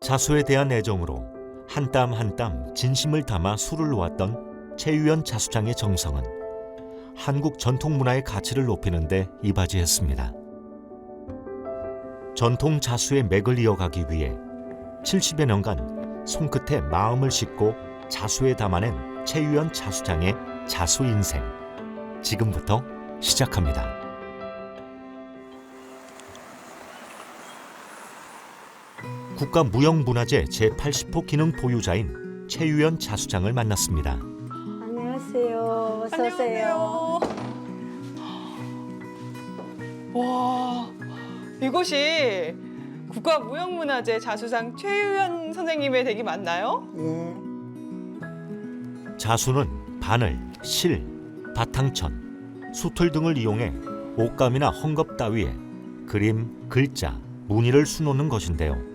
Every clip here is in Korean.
자수에 대한 애정으로 한 땀 한 땀 진심을 담아 술을 놓았던 최유연 자수장의 정성은 한국 전통 문화의 가치를 높이는 데 이바지했습니다. 전통 자수의 맥을 이어가기 위해 70여 년간 손끝에 마음을 싣고 자수에 담아낸 최유연 자수장의 자수 인생. 지금부터 시작합니다. 국가무형문화재 제80호 기능 보유자인 최유연 자수장을 만났습니다. 안녕하세요. 어서 오세요. 와, 이곳이 국가무형문화재 자수상 최유연 선생님의 댁이 맞나요? 예. 자수는 바늘, 실, 바탕천, 수틀 등을 이용해 옷감이나 헝겊 따위에 그림, 글자, 무늬를 수놓는 것인데요.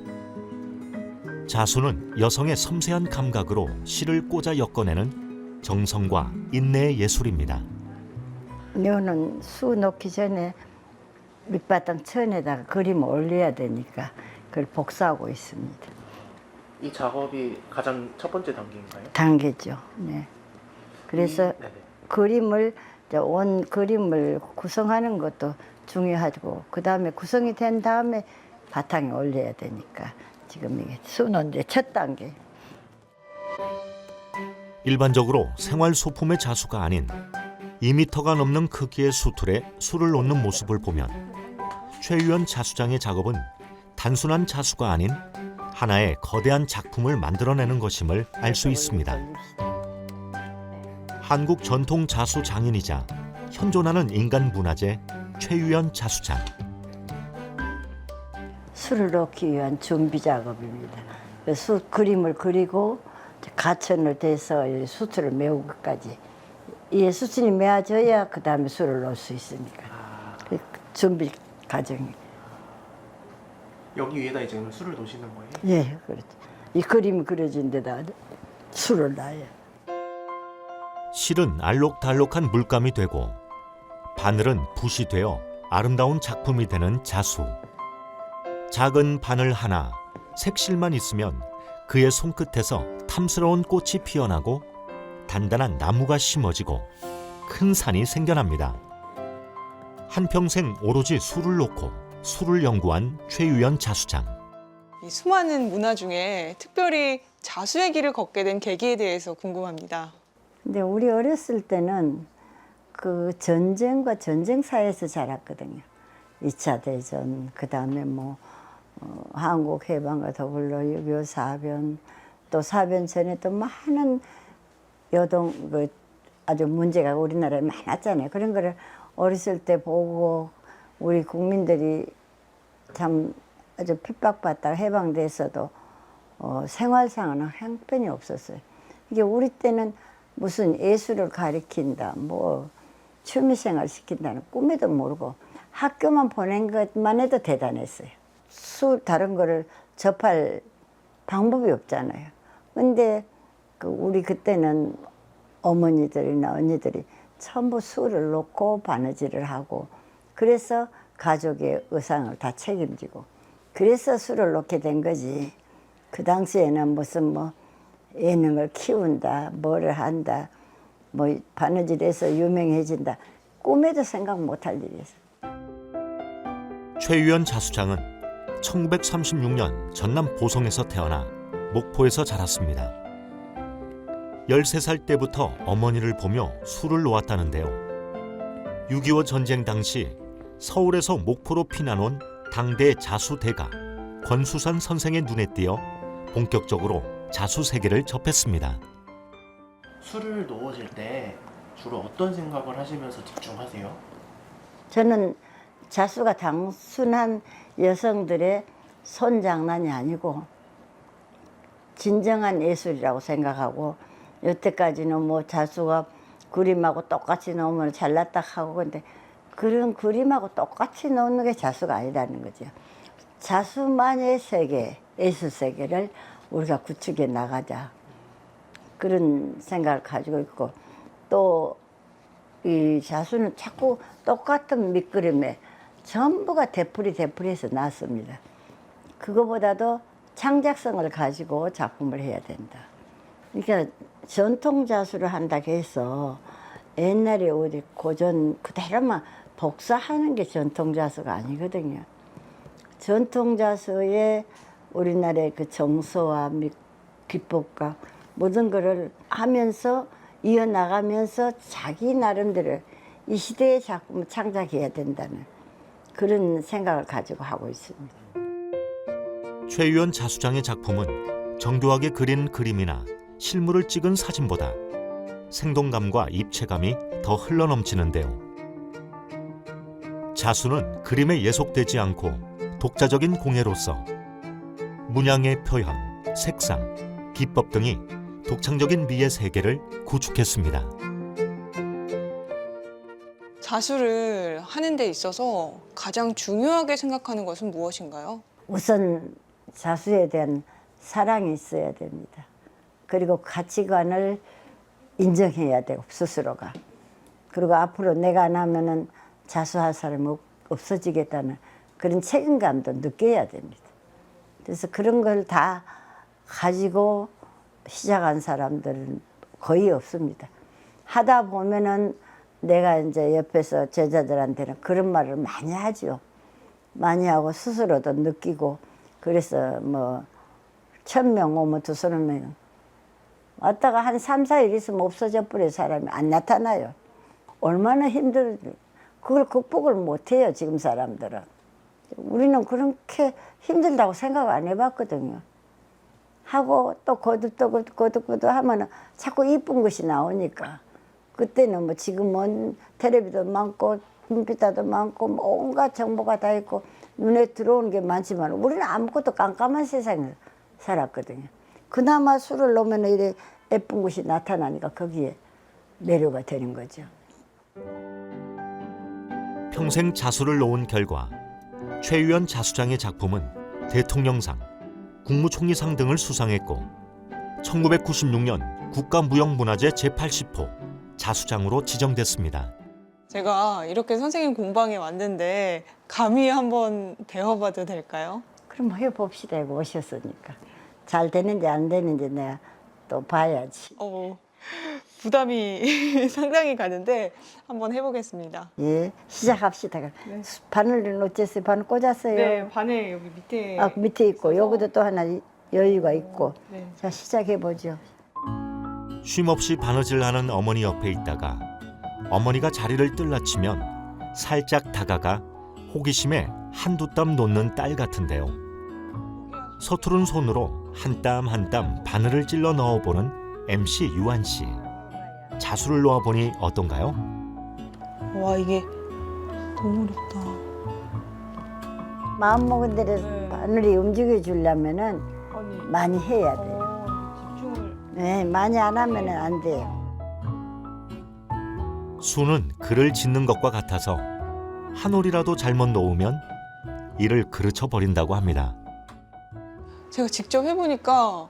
자수는 여성의 섬세한 감각으로 실을 꽂아 엮어내는 정성과 인내의 예술입니다. 묘는 수 놓기 전에 밑바탕 천에다가 그림을 올려야 되니까 그걸 복사하고 있습니다. 이 작업이 가장 첫 번째 단계인가요? 단계죠. 네. 그래서 네네. 그림을 온 그림을 구성하는 것도 중요하고 그 다음에 구성이 된 다음에 바탕에 올려야 되니까 지금 이게 수는 이제 첫 단계. 일반적으로 생활 소품의 자수가 아닌 2m가 넘는 크기의 수틀에 술을 놓는 모습을 보면 최유연 자수장의 작업은 단순한 자수가 아닌 하나의 거대한 작품을 만들어내는 것임을 알 수 있습니다. 한국 전통 자수 장인이자 현존하는 인간 문화재 최유연 자수장. 술을 넣기 위한 준비 작업입니다. 그래서 그림을 그리고 가천을 대서 수틀을 메우는 것까지. 이 수틀이 메어져야 그 다음에 술을 넣을 수 있으니까. 그 준비 과정이. 여기 위에다 이제 술을 놓으시는 거예요? 예, 그렇죠. 이 그림이 그려진 데다 술을 놔요. 실은 알록달록한 물감이 되고 바늘은 붓이 되어 아름다운 작품이 되는 자수. 작은 바늘 하나, 색실만 있으면 그의 손끝에서 탐스러운 꽃이 피어나고 단단한 나무가 심어지고 큰 산이 생겨납니다. 한평생 오로지 술을 놓고 술을 연구한 최유연 자수장. 이 수많은 문화 중에 특별히 자수의 길을 걷게 된 계기에 대해서 궁금합니다. 근데 우리 어렸을 때는 그 전쟁과 전쟁 사회에서 자랐거든요. 2차 대전, 그 다음에 뭐 한국 해방과 더불어 6.25 사변, 또 사변 전에 또 많은 여동 아주 문제가 우리나라에 많았잖아요. 그런 거를 어렸을 때 보고 우리 국민들이 참 아주 핍박받다가 해방돼서도 생활상은 형편이 없었어요. 이게 우리 때는 무슨 예술을 가리킨다, 뭐 취미생활 시킨다는 꿈에도 모르고 학교만 보낸 것만 해도 대단했어요. 다른 거를 접할 방법이 없잖아요. 근데 우리 그때는 어머니들이나 언니들이 전부 술을 놓고 바느질을 하고 그래서 가족의 의상을 다 책임지고 그래서 술을 놓게 된 거지. 그 당시에는 무슨 뭐 예능을 키운다, 뭐를 한다, 뭐 바느질해서 유명해진다. 꿈에도 생각 못할 일이었어요. 최유연 자수장은 1936년 전남 보성에서 태어나 목포에서 자랐습니다. 13살 때부터 어머니를 보며 술을 놓았다는데요. 6.25 전쟁 당시 서울에서 목포로 피난온 당대 자수 대가 권수선 선생의 눈에 띄어 본격적으로 자수 세계를 접했습니다. 술을 놓으실 때 주로 어떤 생각을 하시면서 집중하세요? 저는 자수가 단순한 여성들의 손장난이 아니고 진정한 예술이라고 생각하고 여태까지는 뭐 자수가 그림하고 똑같이 놓으면 잘났다 하고 근데 그런 그림하고 똑같이 놓는 게 자수가 아니라는 거죠. 자수만의 세계, 예술 세계를 우리가 구축해 나가자. 그런 생각을 가지고 있고 또 이 자수는 자꾸 똑같은 밑그림에 전부가 되풀이해서 나왔습니다. 그거보다도 창작성을 가지고 작품을 해야 된다. 그러니까 전통 자수를 한다고 해서 옛날에 우리 고전 그대로만 복사하는 게 전통 자수가 아니거든요. 전통 자수에 우리나라의 그 정서와 기법과 모든 것을 하면서 이어나가면서 자기 나름대로 이 시대의 작품을 창작해야 된다는 그런 생각을 가지고 하고 있습니다. 최유연 자수장의 작품은 정교하게 그린 그림이나 실물을 찍은 사진보다 생동감과 입체감이 더 흘러넘치는데요. 자수는 그림에 예속되지 않고 독자적인 공예로서 문양의 표현, 색상, 기법 등이 독창적인 미의 세계를 구축했습니다. 자수를 하는 데 있어서 가장 중요하게 생각하는 것은 무엇인가요? 우선 자수에 대한 사랑이 있어야 됩니다. 그리고 가치관을 인정해야 되고 스스로가. 그리고 앞으로 내가 안 하면은 자수할 사람이 없어지겠다는 그런 책임감도 느껴야 됩니다. 그래서 그런 걸 다 가지고 시작한 사람들은 거의 없습니다. 하다 보면은 내가 이제 옆에서 제자들한테는 그런 말을 많이 하죠. 많이 하고 스스로도 느끼고 그래서 뭐 1000명 오면 20명 왔다가 한 3, 4일 있으면 없어져 버린 사람이 안 나타나요. 얼마나 그걸 극복을 못해요 지금 사람들은. 우리는 그렇게 힘들다고 생각 안 해봤거든요. 하고 또 거듭 하면은 자꾸 이쁜 것이 나오니까 그때는 뭐 지금은 텔레비도 많고 컴퓨터도 많고 온갖 정보가 다 있고 눈에 들어오는 게 많지만 우리는 아무것도 깜깜한 세상에 살았거든요. 그나마 술을 놓으면 이래 예쁜 것이 나타나니까 거기에 매료가 되는 거죠. 평생 자수를 놓은 결과 최유연 자수장의 작품은 대통령상, 국무총리상 등을 수상했고 1996년 국가무형문화재 제80호 자수장으로 지정됐습니다. 제가 이렇게 선생님 공방에 왔는데 감히 한번 배워봐도 될까요? 그럼 해봅시다. 이거 오셨으니까. 잘 되는지 안 되는지 내가 또 봐야지. 부담이 상당히 가는데 한번 해보겠습니다. 예, 시작합시다. 네. 바늘은 어째서 바늘 꽂았어요? 네, 바늘 여기 밑에. 아, 밑에 있고 여기도 또 하나 여유가 있고. 네. 자, 시작해보죠. 쉼없이 바느질하는 어머니 옆에 있다가 어머니가 자리를 뜰라치면 살짝 다가가 호기심에 한두 땀 놓는 딸 같은데요. 서투른 손으로 한 땀 한 땀 바늘을 찔러 넣어보는 MC 유한 씨. 자수를 놓아보니 어떤가요? 와, 이게 너무 어렵다. 마음먹은 대로 네. 바늘이 움직여 주려면은 아니, 많이 해야 돼요. 집중을. 네, 많이 안 하면은 안 돼요. 수는 글을 짓는 것과 같아서 한 올이라도 잘못 놓으면 이를 그르쳐 버린다고 합니다. 제가 직접 해보니까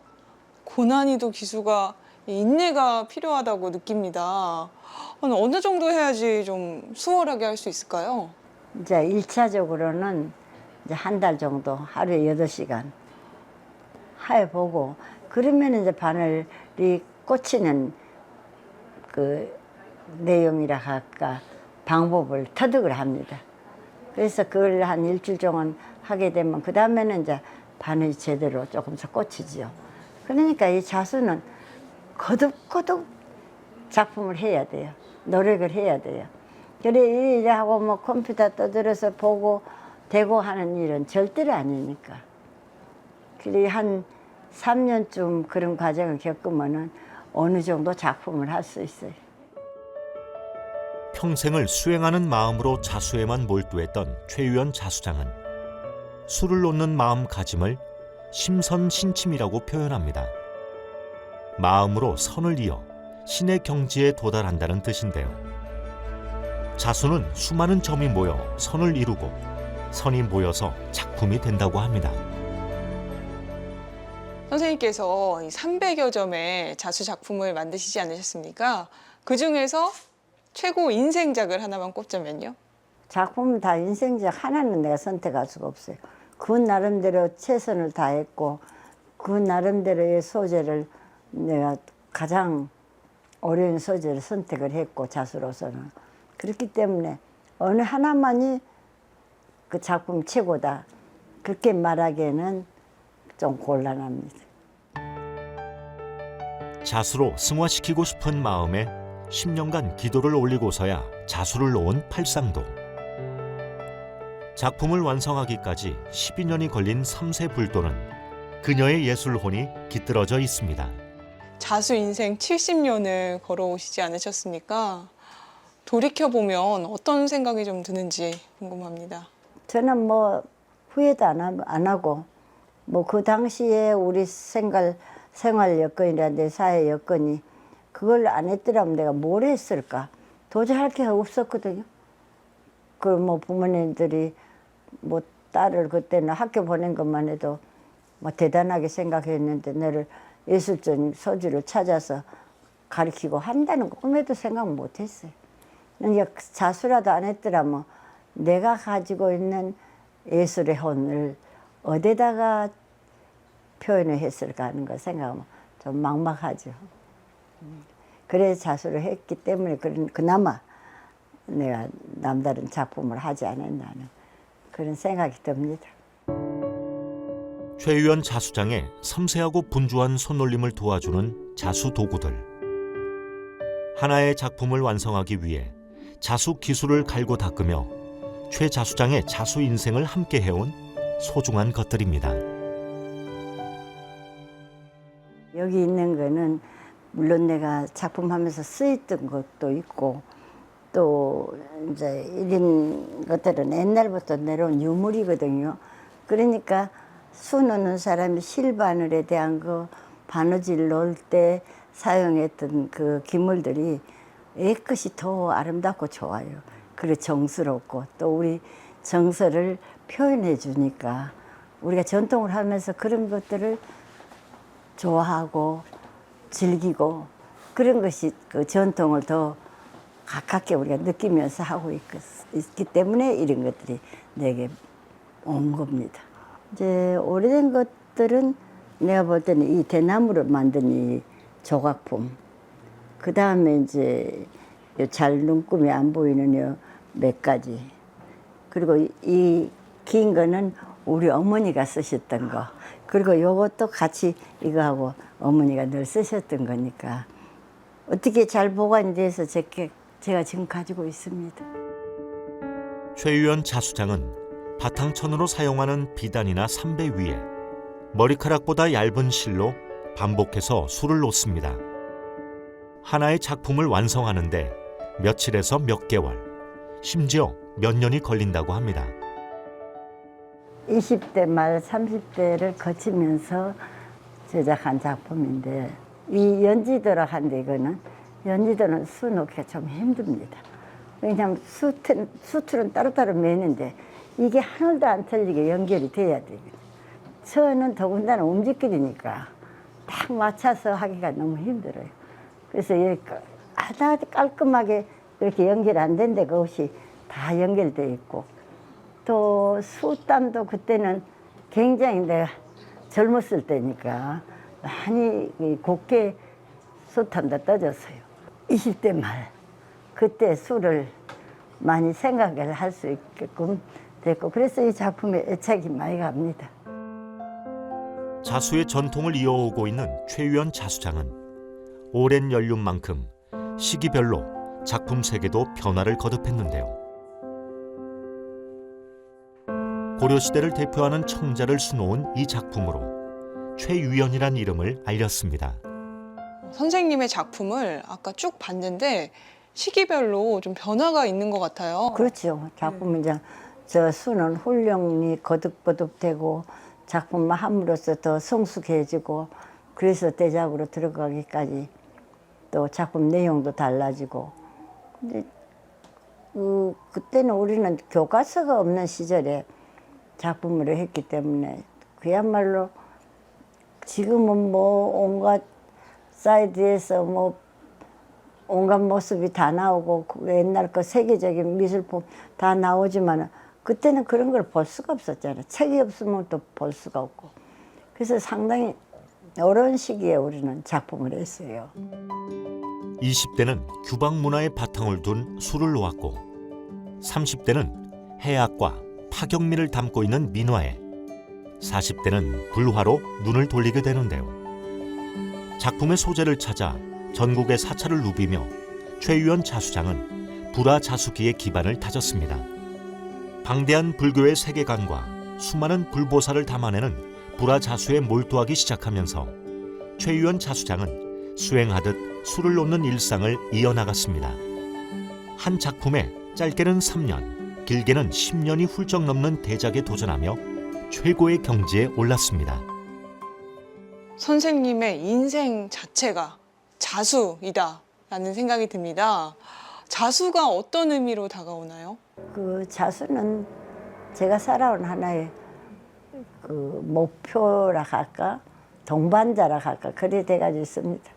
고난이도 기수가 인내가 필요하다고 느낍니다. 아니, 어느 정도 해야지 좀 수월하게 할 수 있을까요? 이제 1차적으로는 이제 한 달 정도 하루에 8시간 해보고 그러면 이제 바늘이 꽂히는 그 내용이라 할까 방법을 터득을 합니다. 그래서 그걸 한 일주일 동안 하게 되면 그 다음에는 이제 바늘이 제대로 조금씩 꽂히지요. 그러니까 이 자수는 거듭거듭 작품을 해야 돼요. 노력을 해야 돼요. 그래 이래 하고 뭐 컴퓨터 떠들어서 보고 대고 하는 일은 절대로 아니니까. 그래 한 3년쯤 그런 과정을 겪으면은 어느 정도 작품을 할 수 있어요. 평생을 수행하는 마음으로 자수에만 몰두했던 최유연 자수장은 수를 놓는 마음가짐을 심선신침이라고 표현합니다. 마음으로 선을 이어 신의 경지에 도달한다는 뜻인데요. 자수는 수많은 점이 모여 선을 이루고 선이 모여서 작품이 된다고 합니다. 선생님께서 이 300여 점의 자수 작품을 만드시지 않으셨습니까? 그 중에서 최고 인생작을 하나만 꼽자면요? 작품은 다 인생작 하나는 내가 선택할 수가 없어요. 그 나름대로 최선을 다했고 그 나름대로의 소재를 내가 가장 어려운 소재를 선택을 했고 자수로서는 그렇기 때문에 어느 하나만이 그 작품 최고다 그렇게 말하기에는 좀 곤란합니다. 자수로 승화시키고 싶은 마음에 10년간 기도를 올리고서야 자수를 놓은 팔상도. 작품을 완성하기까지 12년이 걸린 삼세 불도는 그녀의 예술혼이 깃들어져 있습니다. 자수 인생 70년을 걸어오시지 않으셨습니까? 돌이켜보면 어떤 생각이 좀 드는지 궁금합니다. 저는 뭐 후회도 안 하고 뭐 그 당시에 우리 생활 여건이나 내 사회 여건이 그걸 안 했더라면 내가 뭘 했을까? 도저히 할 게 없었거든요. 그 뭐 부모님들이 뭐 딸을 그때는 학교 보낸 것만 해도 뭐 대단하게 생각했는데 너를 예술적인 소질을 찾아서 가르치고 한다는 거 꿈에도 생각 못 했어요. 그러니까 자수라도 안 했더라면 내가 가지고 있는 예술의 혼을 어디다가 표현을 했을까 하는 걸 생각하면 좀 막막하죠. 그래서 자수를 했기 때문에 그나마 내가 남다른 작품을 하지 않았나 하는 그런 생각이 듭니다. 최유연 자수장의 섬세하고 분주한 손놀림을 도와주는 자수 도구들. 하나의 작품을 완성하기 위해 자수 기술을 갈고 닦으며 최 자수장의 자수 인생을 함께 해온 소중한 것들입니다. 여기 있는 거는 물론 내가 작품하면서 쓰였던 것도 있고 또 이제 이런 것들은 옛날부터 내려온 유물이거든요. 그러니까 수 넣는 사람이 실바늘에 대한 거 바느질 넣을 때 사용했던 그 기물들이 애끝이 더 아름답고 좋아요. 그리고 정스럽고 또 우리 정서를 표현해 주니까 우리가 전통을 하면서 그런 것들을 좋아하고 즐기고 그런 것이 그 전통을 더 가깝게 우리가 느끼면서 하고 있기 때문에 이런 것들이 내게 온 겁니다. 이제 오래된 것들은 내가 볼 때는 이 대나무로 만든 이 조각품, 그 다음에 이제 잘 눈금이 안 보이는 요 몇 가지, 그리고 이 긴 거는 우리 어머니가 쓰셨던 거, 그리고 요것도 같이 이거하고 어머니가 늘 쓰셨던 거니까 어떻게 잘 보관이 돼서 제가 지금 가지고 있습니다. 최유연 자수장은 바탕천으로 사용하는 비단이나 삼배 위에 머리카락보다 얇은 실로 반복해서 수를 놓습니다. 하나의 작품을 완성하는데 며칠에서 몇 개월, 심지어 몇 년이 걸린다고 합니다. 20대 말 30대를 거치면서 제작한 작품인데 이 연지도라 한데 이거는 연지도는 수 놓기가 좀 힘듭니다. 왜냐하면 수틀은 따로따로 매는데 이게 하늘도 안 틀리게 연결이 돼야 되거든요. 천은 더군다나 움직이니까 딱 맞춰서 하기가 너무 힘들어요. 그래서 이렇게 하나 깔끔하게 이렇게 연결 안 된 데가 없이 다 연결되어 있고 또 수땀도 그때는 굉장히 내가 젊었을 때니까 많이 곱게 수땀도 떠졌어요. 20대 말 그때 수를 많이 생각을 할 수 있게끔 됐고 그래서 이 작품에 애착이 많이 갑니다. 자수의 전통을 이어오고 있는 최유연 자수장은 오랜 연륜만큼 시기별로 작품 세계도 변화를 거듭했는데요. 고려시대를 대표하는 청자를 수놓은 이 작품으로 최유연이란 이름을 알렸습니다. 선생님의 작품을 아까 쭉 봤는데 시기별로 좀 변화가 있는 것 같아요. 그렇죠. 작품은 이제 저 수는 훌륭히 거듭거듭되고 작품만 함으로써 더 성숙해지고 그래서 대작으로 들어가기까지 또 작품 내용도 달라지고 근데 그때는 우리는 교과서가 없는 시절에 작품을 했기 때문에 그야말로 지금은 뭐 온갖 사이드에서 뭐 온갖 모습이 다 나오고 옛날 거 세계적인 미술품 다 나오지만 그때는 그런 걸 볼 수가 없었잖아요. 책이 없으면 또 볼 수가 없고 그래서 상당히 이런 시기에 우리는 작품을 했어요. 20대는 규방 문화의 바탕을 둔 술을 놓았고 30대는 해악과 파경미를 담고 있는 민화에 40대는 불화로 눈을 돌리게 되는데요. 작품의 소재를 찾아 전국의 사찰을 누비며 최유연 자수장은 불화자수기의 기반을 다졌습니다. 방대한 불교의 세계관과 수많은 불보살을 담아내는 불화자수에 몰두하기 시작하면서 최유연 자수장은 수행하듯 술을 놓는 일상을 이어나갔습니다. 한 작품에 짧게는 3년, 길게는 10년이 훌쩍 넘는 대작에 도전하며 최고의 경지에 올랐습니다. 선생님의 인생 자체가 자수이다라는 생각이 듭니다. 자수가 어떤 의미로 다가오나요? 그 자수는 제가 살아온 하나의 그 목표라 할까, 동반자라 할까, 그래 돼가지고 있습니다.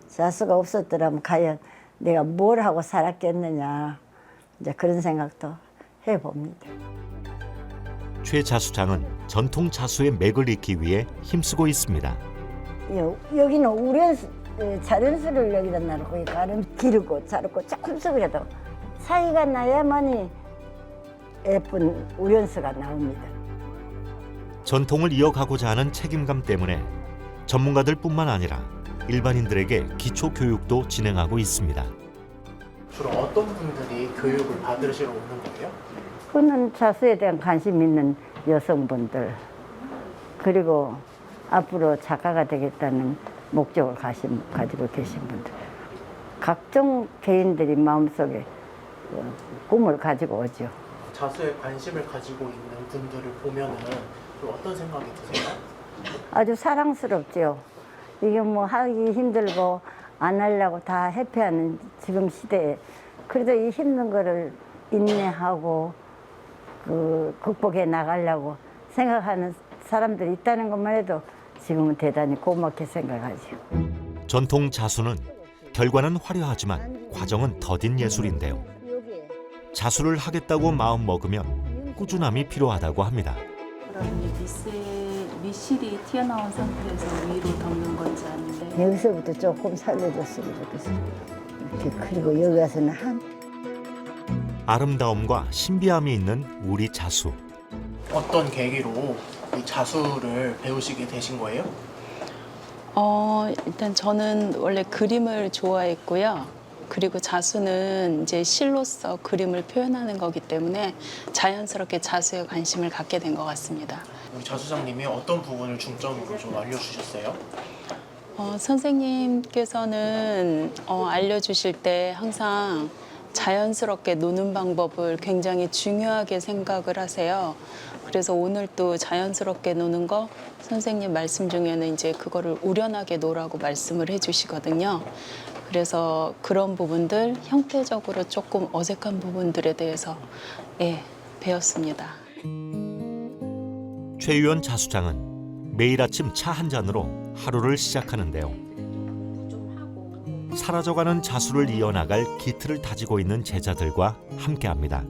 자수가 없었더라면 과연 내가 뭘 하고 살았겠느냐, 이제 그런 생각도 해봅니다. 최 자수장은 전통 자수의 맥을 잇기 위해 힘쓰고 있습니다. 여기는 우련수, 자련수를 여기다 놔놓고 이 가름 기르고 자르고 조금씩 그래도 사이가 나야만이 예쁜 우련수가 나옵니다. 전통을 이어가고자 하는 책임감 때문에 전문가들뿐만 아니라 일반인들에게 기초 교육도 진행하고 있습니다. 주로 어떤 분들이 교육을 받으시러 오는 거예요? 그는 자수에 대한 관심 있는 여성분들, 그리고 앞으로 작가가 되겠다는 목적을 가지고 계신 분들, 각종 개인들이 마음속에 꿈을 가지고 오죠. 자수에 관심을 가지고 있는 분들을 보면은 좀 어떤 생각이 드세요? 아주 사랑스럽죠. 이게 뭐 하기 힘들고 안 하려고 다 회피하는 지금 시대에 그래도 이 힘든 거를 인내하고 극복해 나가려고 생각하는 사람들이 있다는 것만 해도 지금은 대단히 고맙게 생각하죠. 전통 자수는 결과는 화려하지만 과정은 더딘 예술인데요. 자수를 하겠다고 마음 먹으면 꾸준함이 필요하다고 합니다. 그럼 밑실이 튀어나온 상태에서 위로 덮는 건지 아닌데 여기서부터 조금 살려줬으면 좋겠어요. 그리고 여기 와서는 아름다움과 신비함이 있는 우리 자수. 어떤 계기로 이 자수를 배우시게 되신 거예요? 일단 저는 원래 그림을 좋아했고요. 그리고 자수는 이제 실로서 그림을 표현하는 거기 때문에 자연스럽게 자수에 관심을 갖게 된 것 같습니다. 우리 자수장님이 어떤 부분을 중점으로 좀 알려주셨어요? 선생님께서는 알려주실 때 항상 자연스럽게 노는 방법을 굉장히 중요하게 생각을 하세요. 그래서 오늘 또 자연스럽게 노는 거 선생님 말씀 중에는 이제 그거를 우련하게 노라고 말씀을 해주시거든요. 그래서 그런 부분들, 형태적으로 조금 어색한 부분들에 대해서 배웠습니다. 최유연 자수장은 매일 아침 차 한 잔으로 하루를 시작하는데요. 사라져가는 자수를 이어나갈 기틀을 다지고 있는 제자들과 함께합니다.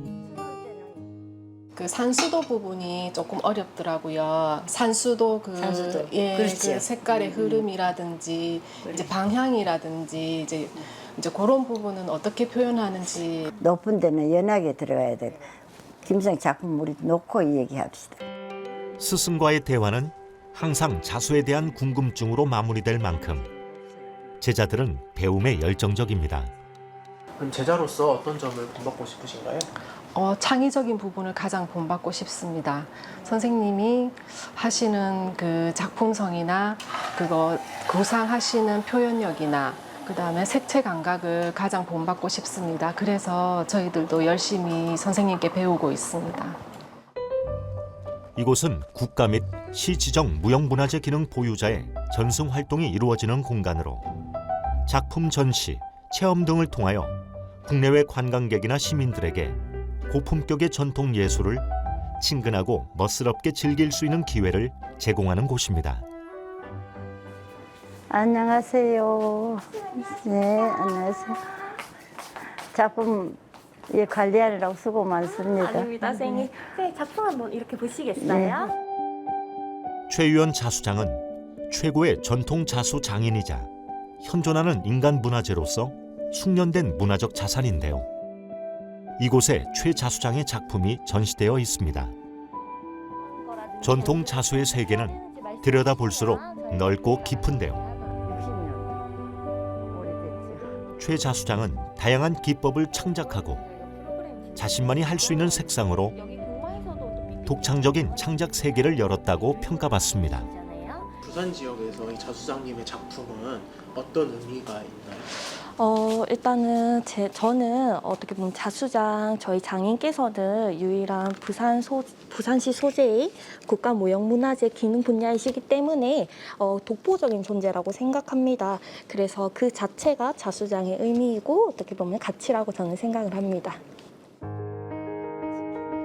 그 산수도 부분이 조금 어렵더라고요. 산수도 산수도. 그 그렇죠. 색깔의 흐름이라든지 이제 방향이라든지 이제 그런 부분은 어떻게 표현하는지. 높은 데는 연하게 들어가야 돼. 김성 작품 우리 놓고 얘기합시다. 스승과의 대화는 항상 자수에 대한 궁금증으로 마무리될 만큼 제자들은 배움에 열정적입니다. 그럼 제자로서 어떤 점을 본받고 싶으신가요? 창의적인 부분을 가장 본받고 싶습니다. 선생님이 하시는 그 작품성이나 그거 구상하시는 표현력이나 그다음에 색채 감각을 가장 본받고 싶습니다. 그래서 저희들도 열심히 선생님께 배우고 있습니다. 이곳은 국가 및 시 지정 무형문화재 기능 보유자의 전승 활동이 이루어지는 공간으로 작품 전시, 체험 등을 통하여 국내외 관광객이나 시민들에게 고품격의 전통 예술을 친근하고 멋스럽게 즐길 수 있는 기회를 제공하는 곳입니다. 안녕하세요. 네, 안녕하세요. 작품 관리하느라고 수고 많습니다. 아닙니다, 선생님. 네, 작품 한번 이렇게 보시겠어요? 최유연 자수장은 최고의 전통 자수 장인이자 현존하는 인간 문화재로서 숙련된 문화적 자산인데요. 이곳에 최자수장의 작품이 전시되어 있습니다. 전통 자수의 세계는 들여다볼수록 넓고 깊은데요. 60년 오래됐죠. 최자수장은 다양한 기법을 창작하고 자신만이 할 수 있는 색상으로 독창적인 창작 세계를 열었다고 평가받습니다. 부산 지역에서 이 자수장님의 작품은 어떤 의미가 있나요? 일단은 저는 어떻게 보면 자수장 저희 장인께서는 유일한 부산시 소재의 국가무형문화재 기능 분야이시기 때문에 독보적인 존재라고 생각합니다. 그래서 그 자체가 자수장의 의미이고 어떻게 보면 가치라고 저는 생각을 합니다.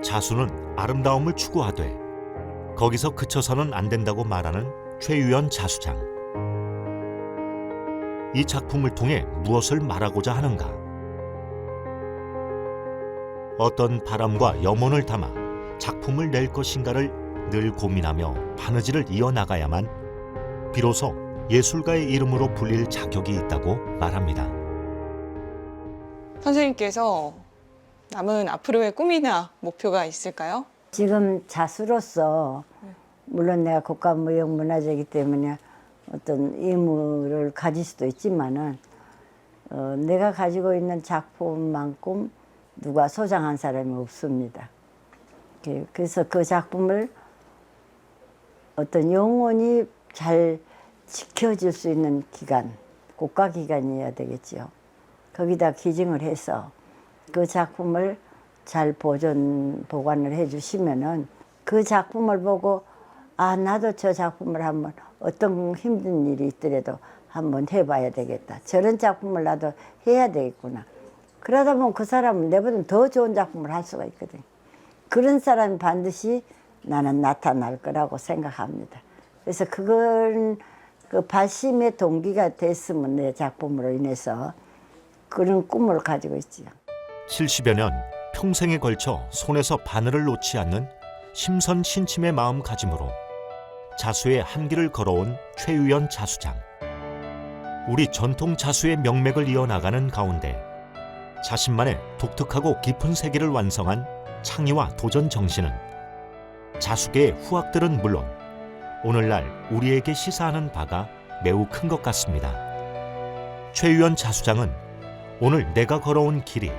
자수는 아름다움을 추구하되 거기서 그쳐서는 안 된다고 말하는 최유연 자수장. 이 작품을 통해 무엇을 말하고자 하는가? 어떤 바람과 염원을 담아 작품을 낼 것인가를 늘 고민하며 바느질을 이어나가야만 비로소 예술가의 이름으로 불릴 자격이 있다고 말합니다. 선생님께서 남은 앞으로의 꿈이나 목표가 있을까요? 지금 자수로서 물론 내가 국가무형문화재이기 때문에 어떤 의무를 가질 수도 있지만은 내가 가지고 있는 작품만큼 누가 소장한 사람이 없습니다. 그래서 그 작품을 어떤 영원히 잘 지켜줄 수 있는 기관, 국가기관이어야 되겠죠. 거기다 기증을 해서 그 작품을 잘 보관을 해주시면은 그 작품을 보고 아 나도 저 작품을 한번 어떤 힘든 일이 있더라도 한번 해봐야 되겠다. 저런 작품을 나도 해야 되겠구나. 그러다 보면 그 사람은 내보다 더 좋은 작품을 할 수가 있거든. 그런 사람이 반드시 나는 나타날 거라고 생각합니다. 그래서 그건 그 발심의 동기가 됐으면 내 작품으로 인해서 그런 꿈을 가지고 있지요. 70여 년 평생에 걸쳐 손에서 바늘을 놓지 않는 심선신침의 마음가짐으로 자수의 한 길을 걸어온 최유연 자수장. 우리 전통 자수의 명맥을 이어나가는 가운데 자신만의 독특하고 깊은 세계를 완성한 창의와 도전 정신은 자수계의 후학들은 물론 오늘날 우리에게 시사하는 바가 매우 큰 것 같습니다. 최유연 자수장은 오늘 내가 걸어온 길이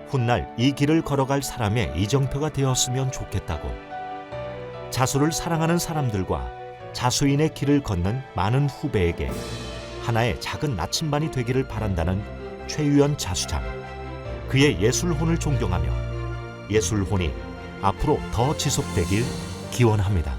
훗날 이 길을 걸어갈 사람의 이정표가 되었으면 좋겠다고 자수를 사랑하는 사람들과 자수인의 길을 걷는 많은 후배에게 하나의 작은 나침반이 되기를 바란다는 최유연 자수장. 그의 예술혼을 존경하며 예술혼이 앞으로 더 지속되길 기원합니다.